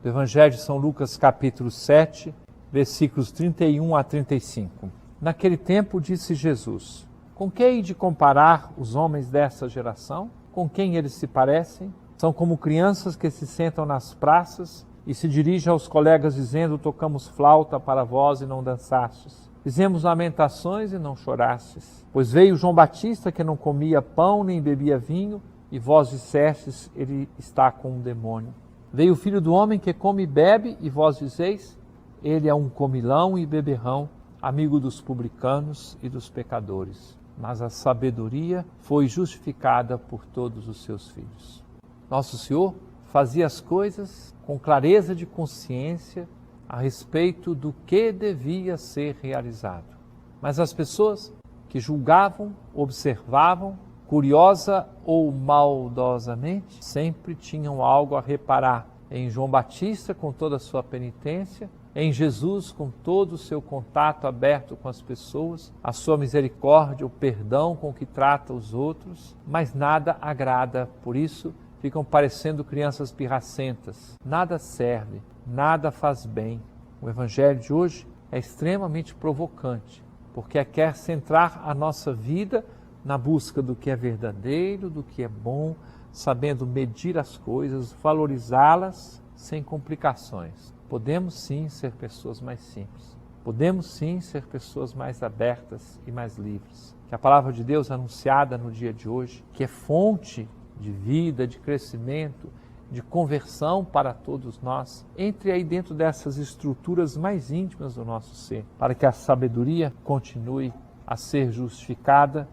Evangelho de São Lucas, capítulo 7, versículos 31 a 35. Naquele tempo disse Jesus: com que hei de comparar os homens dessa geração? Com quem eles se parecem? São como crianças que se sentam nas praças e se dirigem aos colegas dizendo: tocamos flauta para vós e não dançastes. Fizemos lamentações e não chorastes. Pois veio João Batista, que não comia pão nem bebia vinho, e vós dissestes: ele está com um demônio. Veio o Filho do Homem, que come e bebe, e vós dizeis: ele é um comilão e beberrão, amigo dos publicanos e dos pecadores. Mas a sabedoria foi justificada por todos os seus filhos. Nosso Senhor fazia as coisas com clareza de consciência a respeito do que devia ser realizado. Mas as pessoas que julgavam, observavam, curiosa ou maldosamente, sempre tinham algo a reparar em João Batista com toda a sua penitência, em Jesus com todo o seu contato aberto com as pessoas, a sua misericórdia, o perdão com que trata os outros, mas nada agrada, por isso ficam parecendo crianças pirracentas. Nada serve, nada faz bem. O Evangelho de hoje é extremamente provocante, porque quer centrar a nossa vida na busca do que é verdadeiro, do que é bom, sabendo medir as coisas, valorizá-las sem complicações. Podemos sim ser pessoas mais simples. Podemos sim ser pessoas mais abertas e mais livres. Que a palavra de Deus anunciada no dia de hoje, que é fonte de vida, de crescimento, de conversão para todos nós, entre aí dentro dessas estruturas mais íntimas do nosso ser, para que a sabedoria continue a ser justificada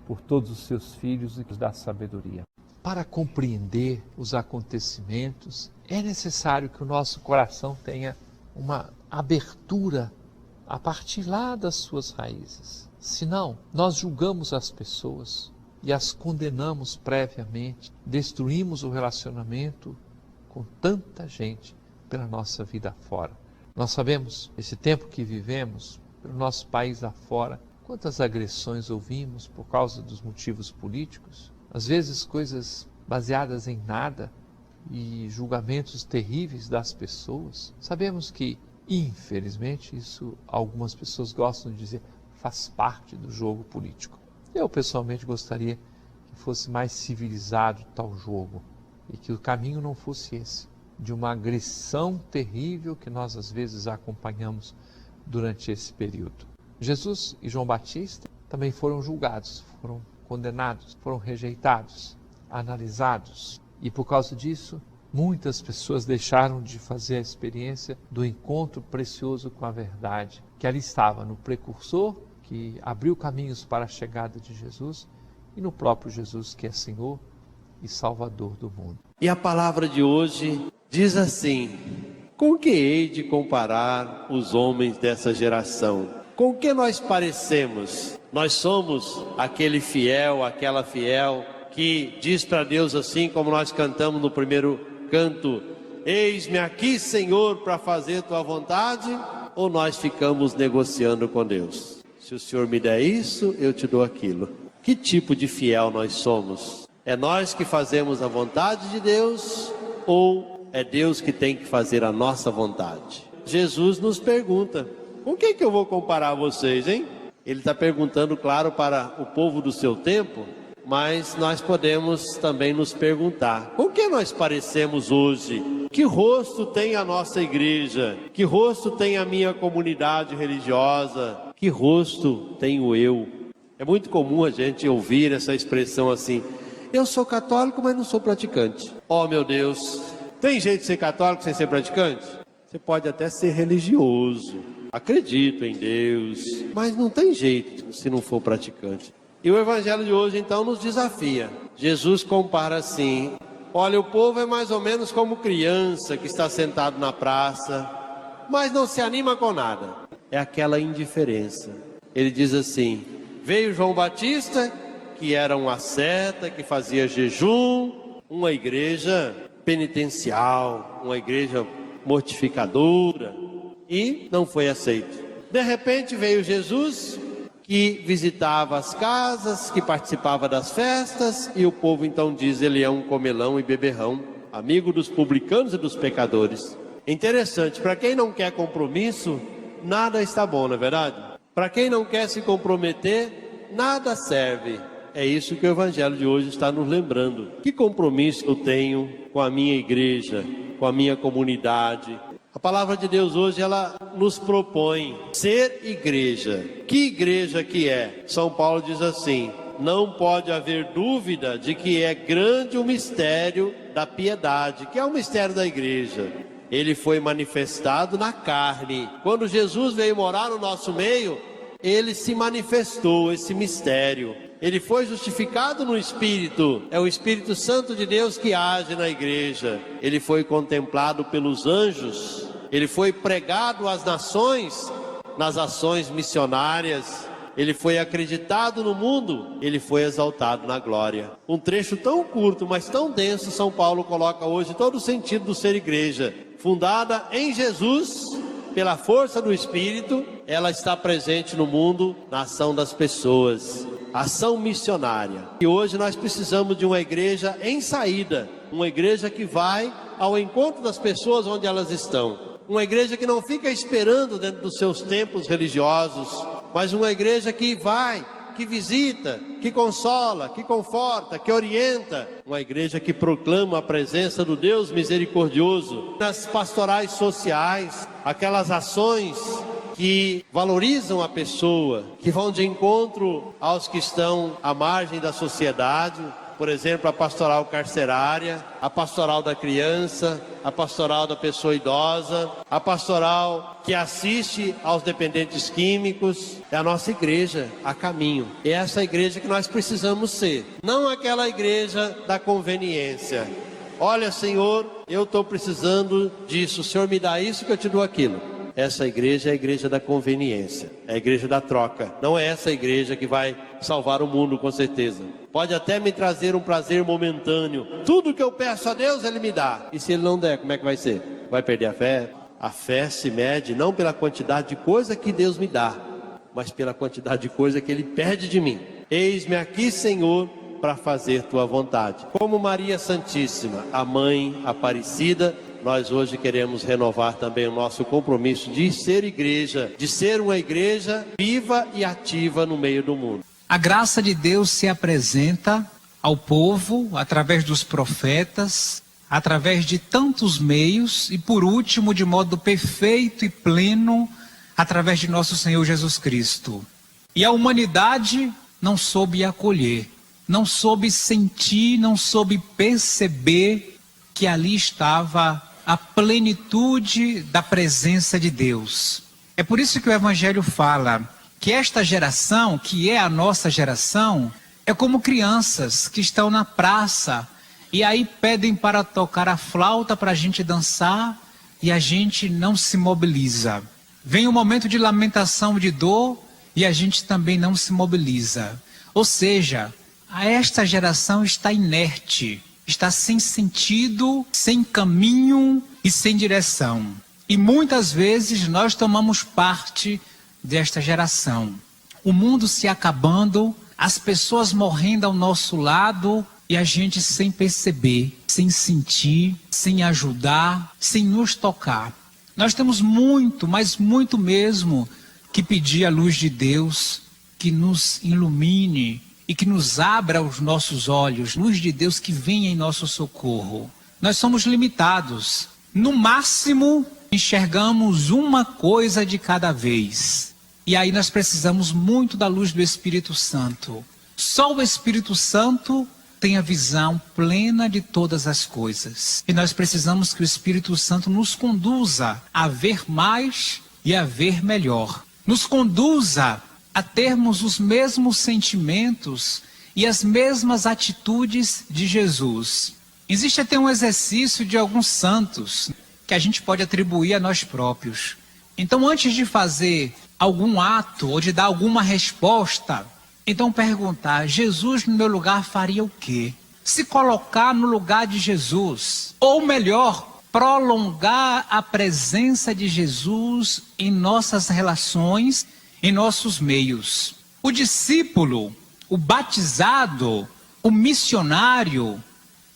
por todos os seus filhos e da sabedoria. Para compreender os acontecimentos, é necessário que o nosso coração tenha uma abertura a partir lá das suas raízes. Senão, nós julgamos as pessoas e as condenamos previamente, destruímos o relacionamento com tanta gente pela nossa vida afora. Nós sabemos, esse tempo que vivemos, pelo nosso país afora, quantas agressões ouvimos por causa dos motivos políticos, às vezes coisas baseadas em nada e julgamentos terríveis das pessoas. Sabemos que, infelizmente, isso algumas pessoas gostam de dizer, faz parte do jogo político. Eu pessoalmente gostaria que fosse mais civilizado tal jogo e que o caminho não fosse esse, de uma agressão terrível que nós às vezes acompanhamos durante esse período. Jesus e João Batista também foram julgados, foram condenados, foram rejeitados, analisados. E por causa disso, muitas pessoas deixaram de fazer a experiência do encontro precioso com a verdade, que ali estava no precursor, que abriu caminhos para a chegada de Jesus, e no próprio Jesus, que é Senhor e Salvador do mundo. E a palavra de hoje diz assim: com que hei de comparar os homens dessa geração? Com que nós parecemos? Nós somos aquele fiel, aquela fiel que diz para Deus assim como nós cantamos no primeiro canto: eis-me aqui, Senhor, para fazer tua vontade? Ou nós ficamos negociando com Deus? Se o Senhor me der isso, eu te dou aquilo. Que tipo de fiel nós somos? É nós que fazemos a vontade de Deus ou é Deus que tem que fazer a nossa vontade? Jesus nos pergunta: com que eu vou comparar vocês, hein? Ele está perguntando, claro, para o povo do seu tempo, mas nós podemos também nos perguntar: com que nós parecemos hoje? Que rosto tem a nossa igreja? Que rosto tem a minha comunidade religiosa? Que rosto tenho eu? É muito comum a gente ouvir essa expressão assim: eu sou católico, mas não sou praticante. Oh meu Deus, tem jeito de ser católico sem ser praticante? Você pode até ser religioso, acredito em Deus, mas não tem jeito se não for praticante. E o Evangelho de hoje então nos desafia. Jesus compara assim: olha, o povo é mais ou menos como criança que está sentado na praça, mas não se anima com nada. É aquela indiferença. Ele diz assim: veio João Batista, que era um asceta, que fazia jejum, uma igreja penitencial, uma igreja mortificadora, e não foi aceito. De repente veio Jesus, que visitava as casas, que participava das festas, e o povo então diz: ele é um comelão e beberrão, amigo dos publicanos e dos pecadores. Interessante, para quem não quer compromisso, nada está bom, não é verdade? Para quem não quer se comprometer, nada serve. É isso que o Evangelho de hoje está nos lembrando. Que compromisso eu tenho com a minha igreja, com a minha comunidade? A palavra de Deus hoje, ela nos propõe ser igreja. Que igreja que é? São Paulo diz assim: não pode haver dúvida de que é grande o mistério da piedade, que é o mistério da igreja. Ele foi manifestado na carne. Quando Jesus veio morar no nosso meio, ele se manifestou, esse mistério. Ele foi justificado no Espírito. É o Espírito Santo de Deus que age na igreja. Ele foi contemplado pelos anjos. Ele foi pregado às nações nas ações missionárias. Ele foi acreditado no mundo. Ele foi exaltado na glória. Um trecho tão curto, mas tão denso, São Paulo coloca hoje todo o sentido do ser igreja. Fundada em Jesus, pela força do Espírito, ela está presente no mundo, na ação das pessoas. Ação missionária. E hoje nós precisamos de uma igreja em saída, uma igreja que vai ao encontro das pessoas onde elas estão, uma igreja que não fica esperando dentro dos seus templos religiosos, mas uma igreja que vai, que visita, que consola, que conforta, que orienta, uma igreja que proclama a presença do Deus misericordioso nas pastorais sociais, aquelas ações que valorizam a pessoa, que vão de encontro aos que estão à margem da sociedade, por exemplo, a pastoral carcerária, a pastoral da criança, a pastoral da pessoa idosa, a pastoral que assiste aos dependentes químicos. É a nossa igreja a caminho. É essa igreja que nós precisamos ser, não aquela igreja da conveniência. Olha, Senhor, eu estou precisando disso, o Senhor me dá isso que eu te dou aquilo. Essa igreja é a igreja da conveniência, é a igreja da troca. Não é essa igreja que vai salvar o mundo, com certeza. Pode até me trazer um prazer momentâneo. Tudo que eu peço a Deus, Ele me dá. E se Ele não der, como é que vai ser? Vai perder a fé? A fé se mede não pela quantidade de coisa que Deus me dá, mas pela quantidade de coisa que Ele pede de mim. Eis-me aqui, Senhor, para fazer Tua vontade. Como Maria Santíssima, a Mãe Aparecida, nós hoje queremos renovar também o nosso compromisso de ser igreja, de ser uma igreja viva e ativa no meio do mundo. A graça de Deus se apresenta ao povo através dos profetas, através de tantos meios e, por último, de modo perfeito e pleno, através de nosso Senhor Jesus Cristo. E a humanidade não soube acolher, não soube sentir, não soube perceber que ali estava a plenitude da presença de Deus. É por isso que o Evangelho fala que esta geração, que é a nossa geração, é como crianças que estão na praça e aí pedem para tocar a flauta para a gente dançar e a gente não se mobiliza. Vem um momento de lamentação, de dor e a gente também não se mobiliza. Ou seja, esta geração está inerte, está sem sentido, sem caminho e sem direção. E muitas vezes nós tomamos parte desta geração. O mundo se acabando, as pessoas morrendo ao nosso lado e a gente sem perceber, sem sentir, sem ajudar, sem nos tocar. Nós temos muito, mas muito mesmo, que pedir a luz de Deus que nos ilumine e que nos abra os nossos olhos, luz de Deus que venha em nosso socorro. Nós somos limitados. No máximo, enxergamos uma coisa de cada vez. E aí nós precisamos muito da luz do Espírito Santo. Só o Espírito Santo tem a visão plena de todas as coisas. E nós precisamos que o Espírito Santo nos conduza a ver mais e a ver melhor. Nos conduza a termos os mesmos sentimentos e as mesmas atitudes de Jesus. Existe até um exercício de alguns santos que a gente pode atribuir a nós próprios. Então, antes de fazer algum ato ou de dar alguma resposta, então perguntar: Jesus no meu lugar faria o quê? Se colocar no lugar de Jesus, ou melhor, prolongar a presença de Jesus em nossas relações, em nossos meios. O discípulo, o batizado, o missionário,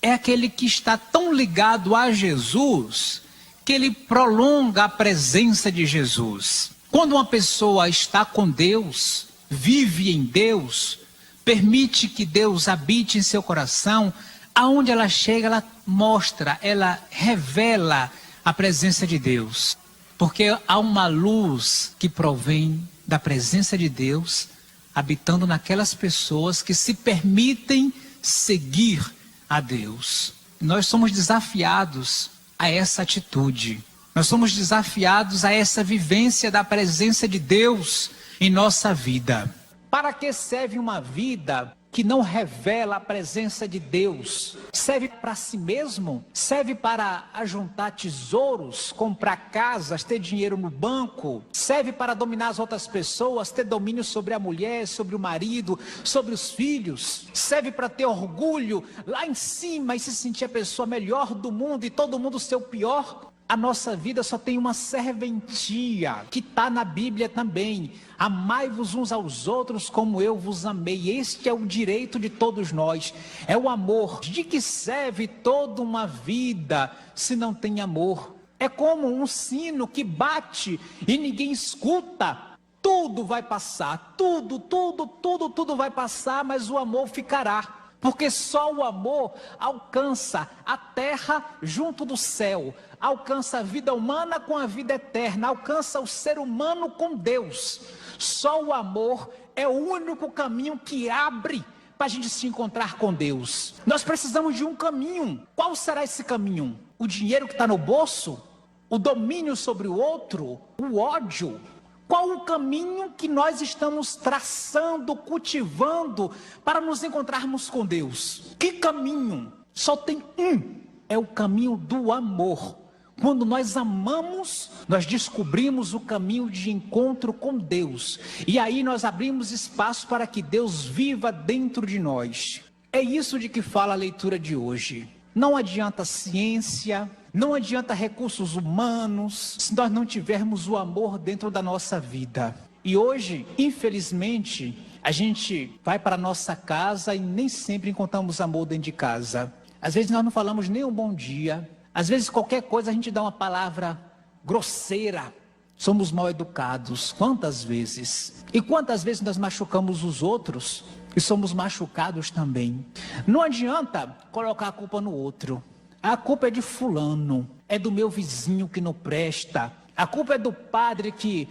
é aquele que está tão ligado a Jesus que ele prolonga a presença de Jesus. Quando uma pessoa está com Deus, vive em Deus, permite que Deus habite em seu coração, aonde ela chega, ela mostra, ela revela a presença de Deus. Porque há uma luz que provém da presença de Deus, habitando naquelas pessoas que se permitem seguir a Deus. Nós somos desafiados a essa atitude. Nós somos desafiados a essa vivência da presença de Deus em nossa vida. Para que serve uma vida que não revela a presença de Deus? Serve para si mesmo? Serve para ajuntar tesouros, comprar casas, ter dinheiro no banco? Serve para dominar as outras pessoas, ter domínio sobre a mulher, sobre o marido, sobre os filhos? Serve para ter orgulho lá em cima e se sentir a pessoa melhor do mundo e todo mundo ser o pior? A nossa vida só tem uma serventia, que está na Bíblia também. Amai-vos uns aos outros como eu vos amei. Este é o direito de todos nós. É o amor. De que serve toda uma vida se não tem amor? É como um sino que bate e ninguém escuta. Tudo vai passar, tudo vai passar, mas o amor ficará. Porque só o amor alcança a terra junto do céu, alcança a vida humana com a vida eterna, alcança o ser humano com Deus. Só o amor é o único caminho que abre para a gente se encontrar com Deus. Nós precisamos de um caminho. Qual será esse caminho? O dinheiro que está no bolso? O domínio sobre o outro? O ódio? Qual o caminho que nós estamos traçando, cultivando para nos encontrarmos com Deus? Que caminho? Só tem um, é o caminho do amor. Quando nós amamos, nós descobrimos o caminho de encontro com Deus. E aí nós abrimos espaço para que Deus viva dentro de nós. É isso de que fala a leitura de hoje. Não adianta ciência, não adianta recursos humanos, se nós não tivermos o amor dentro da nossa vida. E hoje, infelizmente, a gente vai para a nossa casa e nem sempre encontramos amor dentro de casa. Às vezes nós não falamos nem um bom dia. Às vezes qualquer coisa a gente dá uma palavra grosseira. Somos mal educados. Quantas vezes? E quantas vezes nós machucamos os outros e somos machucados também? Não adianta colocar a culpa no outro. A culpa é de fulano, é do meu vizinho que não presta. A culpa é do padre que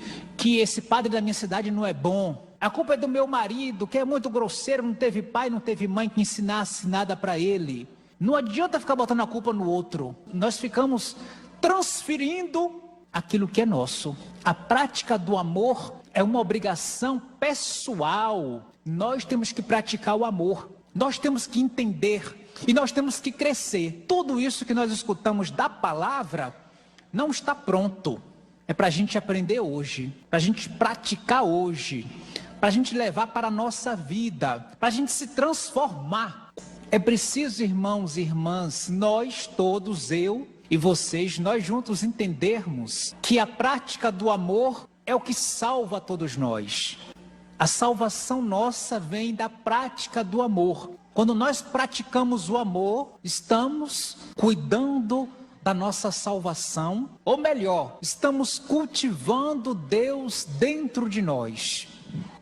esse padre da minha cidade não é bom. A culpa é do meu marido que é muito grosseiro, não teve pai, não teve mãe que ensinasse nada para ele. Não adianta ficar botando a culpa no outro. Nós ficamos transferindo aquilo que é nosso. A prática do amor é uma obrigação pessoal. Nós temos que praticar o amor. Nós temos que entender e nós temos que crescer. Tudo isso que nós escutamos da palavra não está pronto. É para a gente aprender hoje, para a gente praticar hoje, para a gente levar para a nossa vida, para a gente se transformar. É preciso, irmãos e irmãs, nós todos, eu e vocês, nós juntos entendermos que a prática do amor é o que salva todos nós. A salvação nossa vem da prática do amor. Quando nós praticamos o amor, estamos cuidando da nossa salvação, ou melhor, estamos cultivando Deus dentro de nós.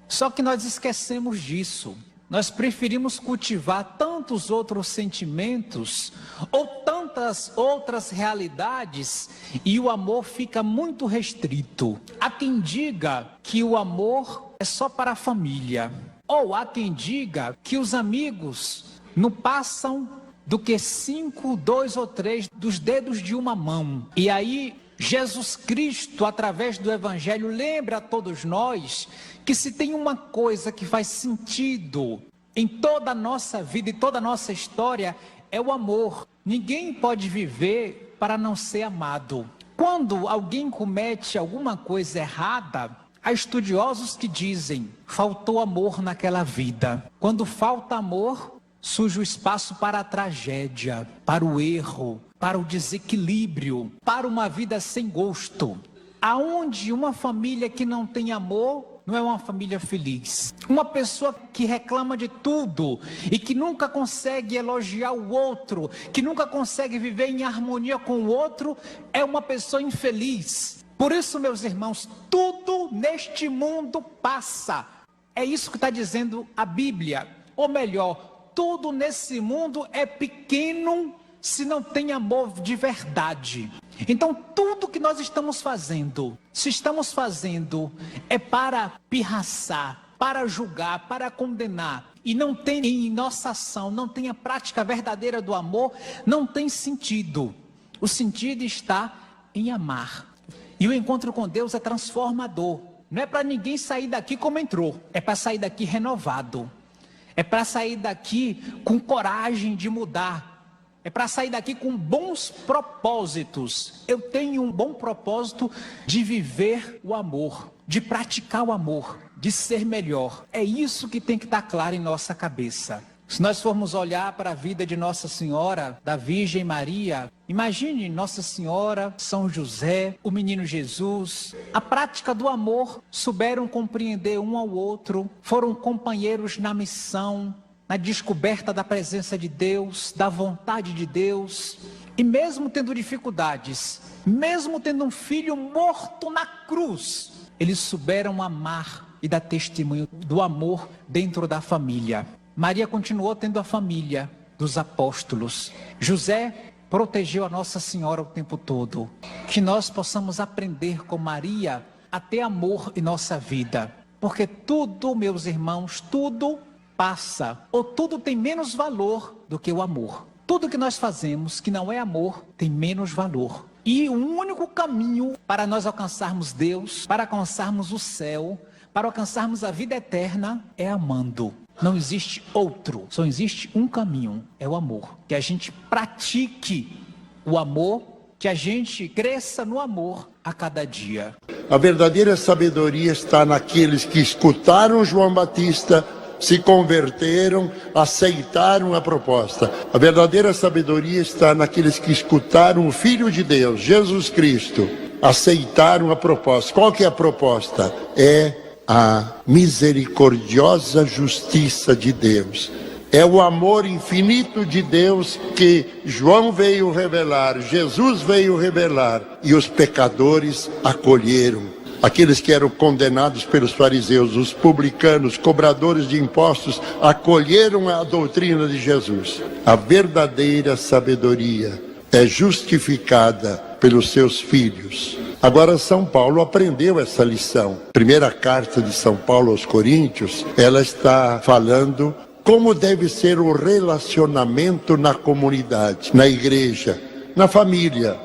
Só que nós esquecemos disso. Nós preferimos cultivar tantos outros sentimentos ou tantas outras realidades e o amor fica muito restrito. Há quem diga que o amor é só para a família, ou há quem diga que os amigos não passam do que 5, 2 ou 3 dos dedos de uma mão. E aí Jesus Cristo, através do Evangelho, lembra a todos nós que se tem uma coisa que faz sentido em toda a nossa vida e toda a nossa história, é o amor. Ninguém pode viver para não ser amado. Quando alguém comete alguma coisa errada, há estudiosos que dizem, faltou amor naquela vida. Quando falta amor, surge o espaço para a tragédia, para o erro, para o desequilíbrio, para uma vida sem gosto. Aonde uma família que não tem amor, não é uma família feliz. Uma pessoa que reclama de tudo e que nunca consegue elogiar o outro, que nunca consegue viver em harmonia com o outro, é uma pessoa infeliz. Por isso, meus irmãos, tudo neste mundo passa. É isso que está dizendo a Bíblia. Ou melhor, tudo nesse mundo é pequeno se não tem amor de verdade. Então, tudo que nós estamos fazendo, se estamos fazendo, é para pirraçar, para julgar, para condenar, e não tem em nossa ação, não tem a prática verdadeira do amor, não tem sentido. O sentido está em amar. E o encontro com Deus é transformador. Não é para ninguém sair daqui como entrou, é para sair daqui renovado. É para sair daqui com coragem de mudar. É para sair daqui com bons propósitos. Eu tenho um bom propósito de viver o amor, de praticar o amor, de ser melhor. É isso que tem que estar claro em nossa cabeça. Se nós formos olhar para a vida de Nossa Senhora, da Virgem Maria, imagine Nossa Senhora, São José, o menino Jesus, a prática do amor, souberam compreender um ao outro, foram companheiros na missão, na descoberta da presença de Deus, da vontade de Deus, e mesmo tendo dificuldades, mesmo tendo um filho morto na cruz, eles souberam amar e dar testemunho do amor dentro da família. Maria continuou tendo a família dos apóstolos. José protegeu a Nossa Senhora o tempo todo. Que nós possamos aprender com Maria a ter amor em nossa vida, porque tudo, meus irmãos, tudo passa, ou tudo tem menos valor do que o amor. Tudo que nós fazemos que não é amor tem menos valor. E o único caminho para nós alcançarmos Deus, para alcançarmos o céu, para alcançarmos a vida eterna, é amando. Não existe outro, só existe um caminho, é o amor. Que a gente pratique o amor, que a gente cresça no amor a cada dia. A verdadeira sabedoria está naqueles que escutaram João Batista, se converteram, aceitaram a proposta. A verdadeira sabedoria está naqueles que escutaram o Filho de Deus, Jesus Cristo, aceitaram a proposta. Qual que é a proposta? É a misericordiosa justiça de Deus. É o amor infinito de Deus que João veio revelar, Jesus veio revelar, e os pecadores acolheram. Aqueles que eram condenados pelos fariseus, os publicanos, cobradores de impostos, acolheram a doutrina de Jesus. A verdadeira sabedoria é justificada pelos seus filhos. Agora São Paulo aprendeu essa lição. Primeira carta de São Paulo aos Coríntios, ela está falando como deve ser o relacionamento na comunidade, na igreja, na família.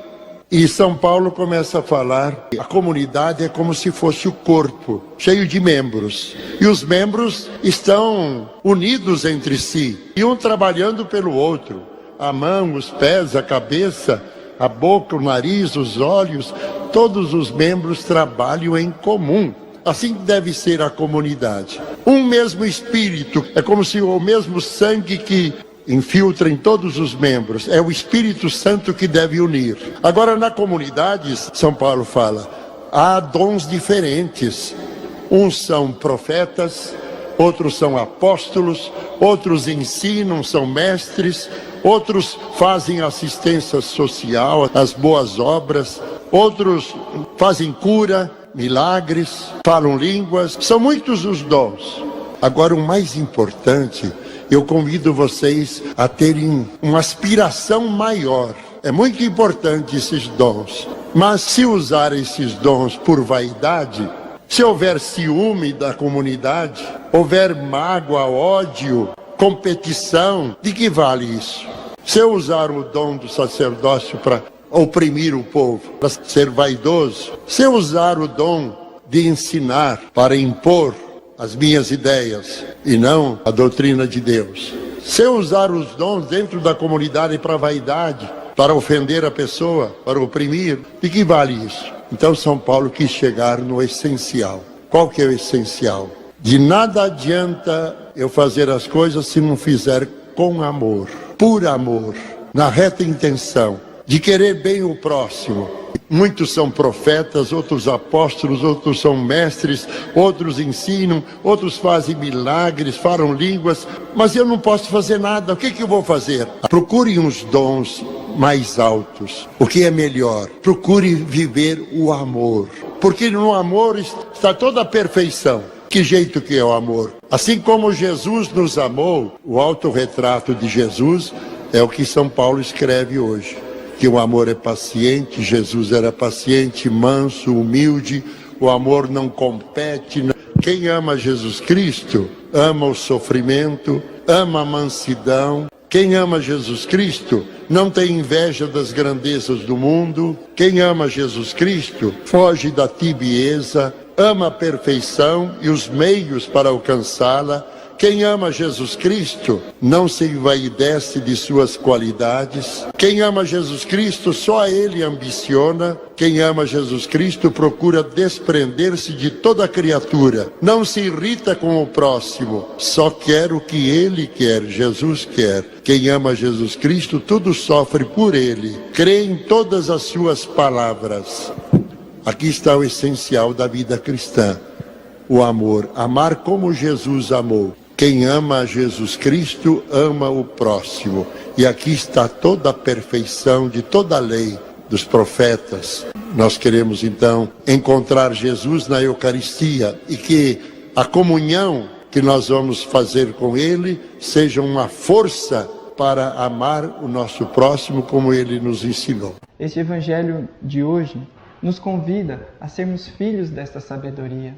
E São Paulo começa a falar que a comunidade é como se fosse o corpo, cheio de membros. E os membros estão unidos entre si, e um trabalhando pelo outro. A mão, os pés, a cabeça, a boca, o nariz, os olhos, todos os membros trabalham em comum. Assim deve ser a comunidade. Um mesmo espírito, é como se o mesmo sangue que infiltra em todos os membros, é o Espírito Santo que deve unir. Agora, na comunidade, São Paulo fala, há dons diferentes. Uns são profetas, outros são apóstolos, outros ensinam, são mestres, outros fazem assistência social, as boas obras, outros fazem cura, milagres, falam línguas, são muitos os dons. Agora, o mais importante, eu convido vocês a terem uma aspiração maior. É muito importante esses dons, mas se usar esses dons por vaidade, se houver ciúme da comunidade, houver mágoa, ódio, competição, de que vale isso? Se eu usar o dom do sacerdócio para oprimir o povo, para ser vaidoso, se eu usar o dom de ensinar para impor as minhas ideias e não a doutrina de Deus, se eu usar os dons dentro da comunidade para vaidade, para ofender a pessoa, para oprimir, de que vale isso? Então São Paulo quis chegar no essencial. Qual que é o essencial? De nada adianta eu fazer as coisas se não fizer com amor, por amor, na reta intenção de querer bem o próximo. Muitos são profetas, outros apóstolos, outros são mestres, outros ensinam, outros fazem milagres, falam línguas, mas eu não posso fazer nada. O que eu vou fazer? Procure uns dons mais altos. O que é melhor? Procure viver o amor, porque no amor está toda a perfeição. Que jeito que é o amor? Assim como Jesus nos amou, o autorretrato de Jesus é o que São Paulo escreve hoje. Que o amor é paciente, Jesus era paciente, manso, humilde, o amor não compete. Quem ama Jesus Cristo, ama o sofrimento, ama a mansidão. Quem ama Jesus Cristo não tem inveja das grandezas do mundo. Quem ama Jesus Cristo foge da tibieza, ama a perfeição e os meios para alcançá-la. Quem ama Jesus Cristo não se envaidece de suas qualidades. Quem ama Jesus Cristo só a Ele ambiciona. Quem ama Jesus Cristo procura desprender-se de toda criatura. Não se irrita com o próximo, só quer o que Ele quer, Jesus quer. Quem ama Jesus Cristo tudo sofre por Ele. Crê em todas as suas palavras. Aqui está o essencial da vida cristã. O amor. Amar como Jesus amou. Quem ama a Jesus Cristo, ama o próximo. E aqui está toda a perfeição de toda a lei dos profetas. Nós queremos, então, encontrar Jesus na Eucaristia e que a comunhão que nós vamos fazer com Ele seja uma força para amar o nosso próximo como Ele nos ensinou. Este Evangelho de hoje nos convida a sermos filhos dessa sabedoria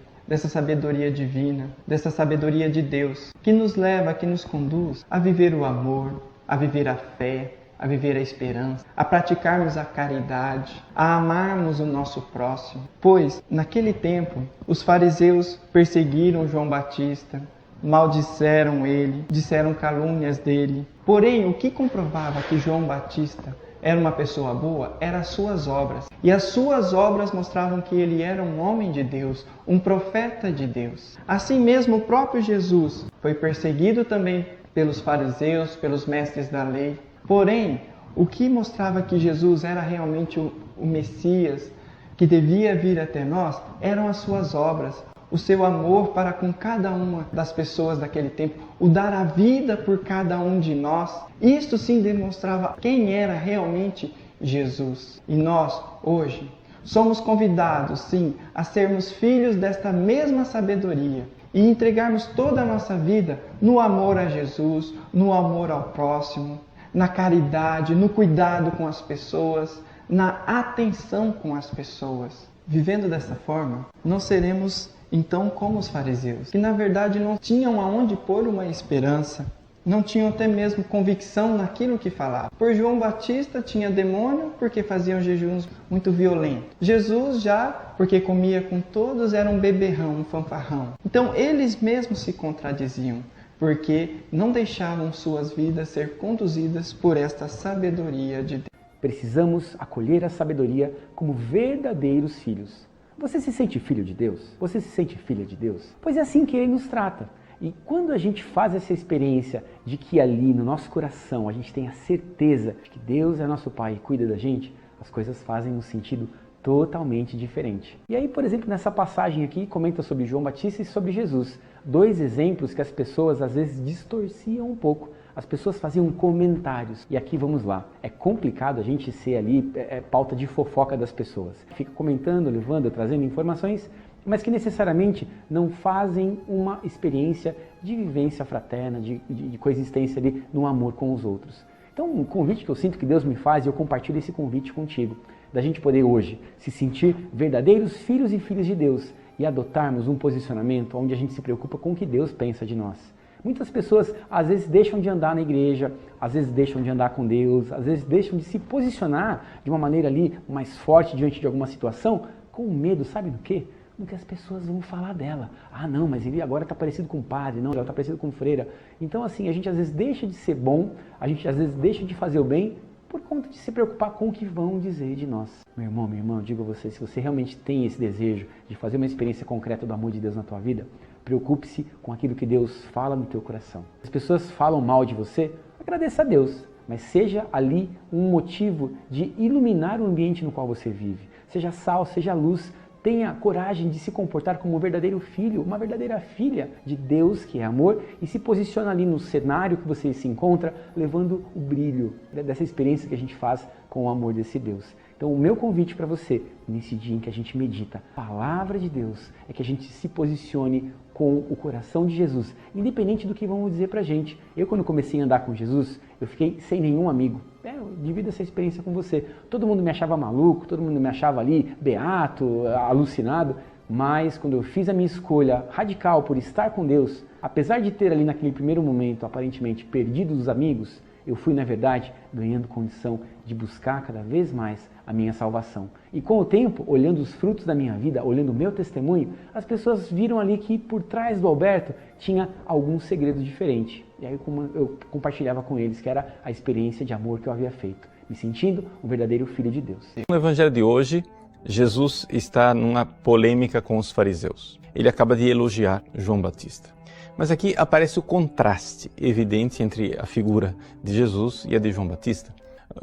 divina, dessa sabedoria de Deus, que nos leva, que nos conduz a viver o amor, a viver a fé, a viver a esperança, a praticarmos a caridade, a amarmos o nosso próximo. Pois, naquele tempo, os fariseus perseguiram João Batista, maldisseram ele, disseram calúnias dele. Porém, o que comprovava que João Batista era uma pessoa boa, eram as suas obras. E as suas obras mostravam que ele era um homem de Deus, um profeta de Deus. Assim mesmo, o próprio Jesus foi perseguido também pelos fariseus, pelos mestres da lei. Porém, o que mostrava que Jesus era realmente o Messias, que devia vir até nós, eram as suas obras. O seu amor para com cada uma das pessoas daquele tempo, o dar a vida por cada um de nós. Isto sim demonstrava quem era realmente Jesus. E nós, hoje, somos convidados, sim, a sermos filhos desta mesma sabedoria e entregarmos toda a nossa vida no amor a Jesus, no amor ao próximo, na caridade, no cuidado com as pessoas, na atenção com as pessoas. Vivendo dessa forma, não seremos então como os fariseus, que na verdade não tinham aonde pôr uma esperança, não tinham até mesmo convicção naquilo que falavam. Por João Batista tinha demônio porque faziam jejuns muito violentos. Jesus já, porque comia com todos, era um beberrão, um fanfarrão. Então eles mesmos se contradiziam, porque não deixavam suas vidas ser conduzidas por esta sabedoria de Deus. Precisamos acolher a sabedoria como verdadeiros filhos. Você se sente filho de Deus? Você se sente filha de Deus? Pois é assim que Ele nos trata. E quando a gente faz essa experiência de que ali no nosso coração a gente tem a certeza de que Deus é nosso Pai e cuida da gente, as coisas fazem um sentido totalmente diferente. E aí, por exemplo, nessa passagem aqui, comenta sobre João Batista e sobre Jesus. Dois exemplos que as pessoas às vezes distorciam um pouco. As pessoas faziam comentários. E aqui vamos lá. É complicado a gente ser ali pauta de fofoca das pessoas. Fica comentando, levando, trazendo informações, mas que necessariamente não fazem uma experiência de vivência fraterna, de coexistência ali no amor com os outros. Então, um convite que eu sinto que Deus me faz, e eu compartilho esse convite contigo, da gente poder hoje se sentir verdadeiros filhos e filhas de Deus e adotarmos um posicionamento onde a gente se preocupa com o que Deus pensa de nós. Muitas pessoas às vezes deixam de andar na igreja, às vezes deixam de andar com Deus, às vezes deixam de se posicionar de uma maneira ali mais forte diante de alguma situação, com medo, sabe do quê? Do que as pessoas vão falar dela. Ah não, mas ele agora está parecido com padre, não, ele está parecido com freira. Então assim, a gente às vezes deixa de ser bom, a gente às vezes deixa de fazer o bem por conta de se preocupar com o que vão dizer de nós. Meu irmão, minha irmã, eu digo a você, se você realmente tem esse desejo de fazer uma experiência concreta do amor de Deus na tua vida, preocupe-se com aquilo que Deus fala no teu coração. As pessoas falam mal de você, agradeça a Deus, mas seja ali um motivo de iluminar o ambiente no qual você vive. seja sal, seja luz. Tenha coragem de se comportar como um verdadeiro filho, uma verdadeira filha de Deus, que é amor, e se posiciona ali no cenário que você se encontra, levando o brilho dessa experiência que a gente faz com o amor desse Deus. Então o meu convite para você, nesse dia em que a gente medita a palavra de Deus, é que a gente se posicione com o coração de Jesus, independente do que vão dizer pra gente. Eu, quando comecei a andar com Jesus, eu fiquei sem nenhum amigo. Eu divido essa experiência com você. Todo mundo me achava maluco, todo mundo me achava ali beato, alucinado, mas quando eu fiz a minha escolha radical por estar com Deus, apesar de ter ali naquele primeiro momento, aparentemente, perdido os amigos, eu fui, na verdade, ganhando condição de buscar cada vez mais a minha salvação. E com o tempo, olhando os frutos da minha vida, olhando o meu testemunho, as pessoas viram ali que por trás do Alberto tinha algum segredo diferente. E aí eu compartilhava com eles que era a experiência de amor que eu havia feito, me sentindo um verdadeiro filho de Deus. No Evangelho de hoje, Jesus está numa polêmica com os fariseus. Ele acaba de elogiar João Batista. Mas aqui aparece o contraste evidente entre a figura de Jesus e a de João Batista.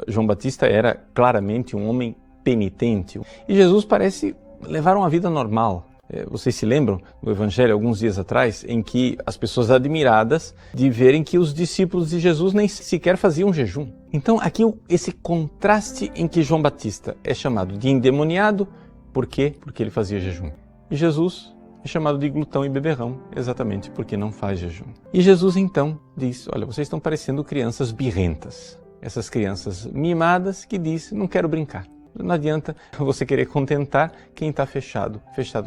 João Batista era claramente um homem penitente e Jesus parece levar uma vida normal. Vocês se lembram do Evangelho alguns dias atrás, em que as pessoas admiradas de verem que os discípulos de Jesus nem sequer faziam jejum. Então aqui esse contraste em que João Batista é chamado de endemoniado, por quê? Porque ele fazia jejum. E Jesus é chamado de glutão e beberrão, exatamente porque não faz jejum. E Jesus então diz, olha, vocês estão parecendo crianças birrentas. Essas crianças mimadas que dizem, não quero brincar. Não adianta você querer contentar quem está fechado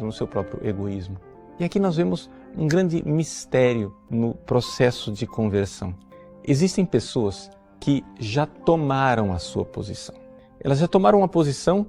no seu próprio egoísmo. E aqui nós vemos um grande mistério no processo de conversão. Existem pessoas que já tomaram a sua posição. Elas já tomaram uma posição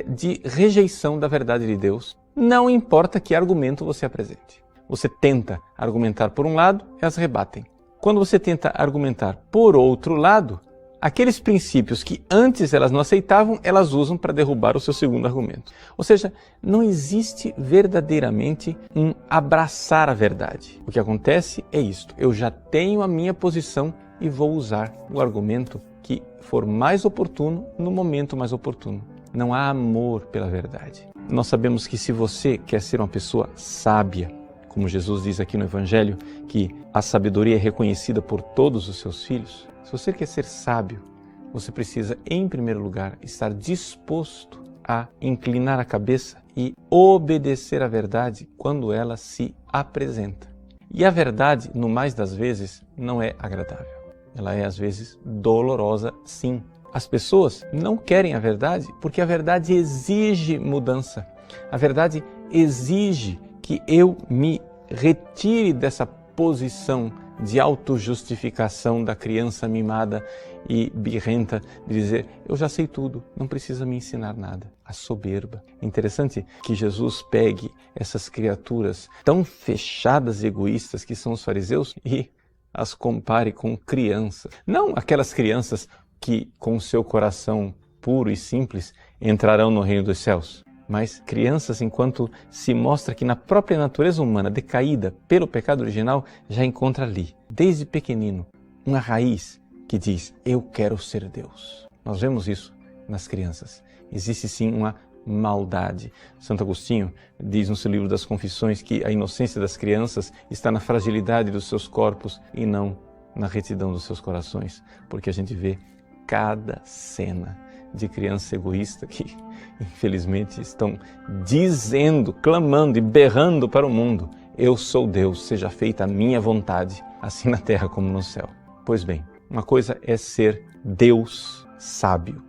de rejeição da verdade de Deus. Não importa que argumento você apresente. Você tenta argumentar por um lado, elas rebatem. Quando você tenta argumentar por outro lado, aqueles princípios que antes elas não aceitavam, elas usam para derrubar o seu segundo argumento. Ou seja, não existe verdadeiramente um abraçar a verdade. O que acontece é isto, eu já tenho a minha posição e vou usar o argumento que for mais oportuno no momento mais oportuno. Não há amor pela verdade. Nós sabemos que se você quer ser uma pessoa sábia, como Jesus diz aqui no Evangelho, que a sabedoria é reconhecida por todos os seus filhos, se você quer ser sábio, você precisa, em primeiro lugar, estar disposto a inclinar a cabeça e obedecer à verdade quando ela se apresenta. E a verdade, no mais das vezes, não é agradável. Ela é, às vezes, dolorosa, sim. As pessoas não querem a verdade porque a verdade exige mudança. A verdade exige que eu me retire dessa posição de autojustificação da criança mimada e birrenta, de dizer, eu já sei tudo, não precisa me ensinar nada. A soberba. Interessante que Jesus pegue essas criaturas tão fechadas e egoístas que são os fariseus e as compare com crianças. Não aquelas crianças que, com o seu coração puro e simples, entrarão no reino dos céus. Mas crianças, enquanto se mostra que na própria natureza humana, decaída pelo pecado original, já encontra ali, desde pequenino, uma raiz que diz, eu quero ser Deus. Nós vemos isso nas crianças. Existe sim uma maldade. Santo Agostinho diz no seu livro das Confissões que a inocência das crianças está na fragilidade dos seus corpos e não na retidão dos seus corações, porque a gente vê cada cena de criança egoísta que, infelizmente, estão dizendo, clamando e berrando para o mundo, eu sou Deus, seja feita a minha vontade, assim na terra como no céu. Pois bem, uma coisa é ser Deus sábio.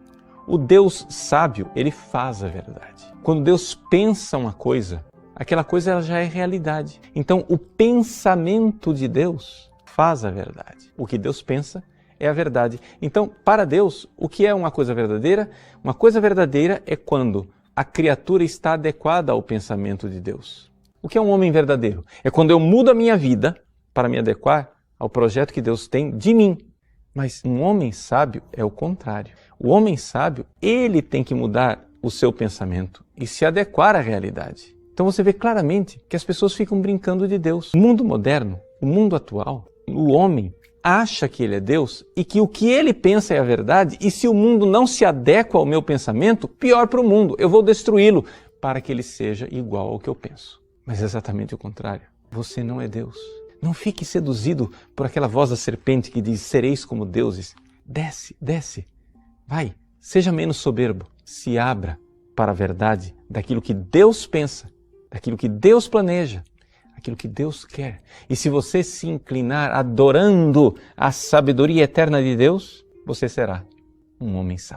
O Deus sábio, ele faz a verdade. Quando Deus pensa uma coisa, aquela coisa ela já é realidade. Então, o pensamento de Deus faz a verdade. O que Deus pensa é a verdade. Então, para Deus, o que é uma coisa verdadeira? Uma coisa verdadeira é quando a criatura está adequada ao pensamento de Deus. O que é um homem verdadeiro? É quando eu mudo a minha vida para me adequar ao projeto que Deus tem de mim. Mas um homem sábio é o contrário. O homem sábio, ele tem que mudar o seu pensamento e se adequar à realidade. Então você vê claramente que as pessoas ficam brincando de Deus. O mundo moderno, o mundo atual, o homem acha que ele é Deus e que o que ele pensa é a verdade, e se o mundo não se adequa ao meu pensamento, pior para o mundo, eu vou destruí-lo para que ele seja igual ao que eu penso. Mas é exatamente o contrário. Você não é Deus. Não fique seduzido por aquela voz da serpente que diz, sereis como deuses. Desce, desce. Vai, seja menos soberbo. Se abra para a verdade daquilo que Deus pensa, daquilo que Deus planeja, aquilo que Deus quer. E se você se inclinar adorando a sabedoria eterna de Deus, você será um homem sábio.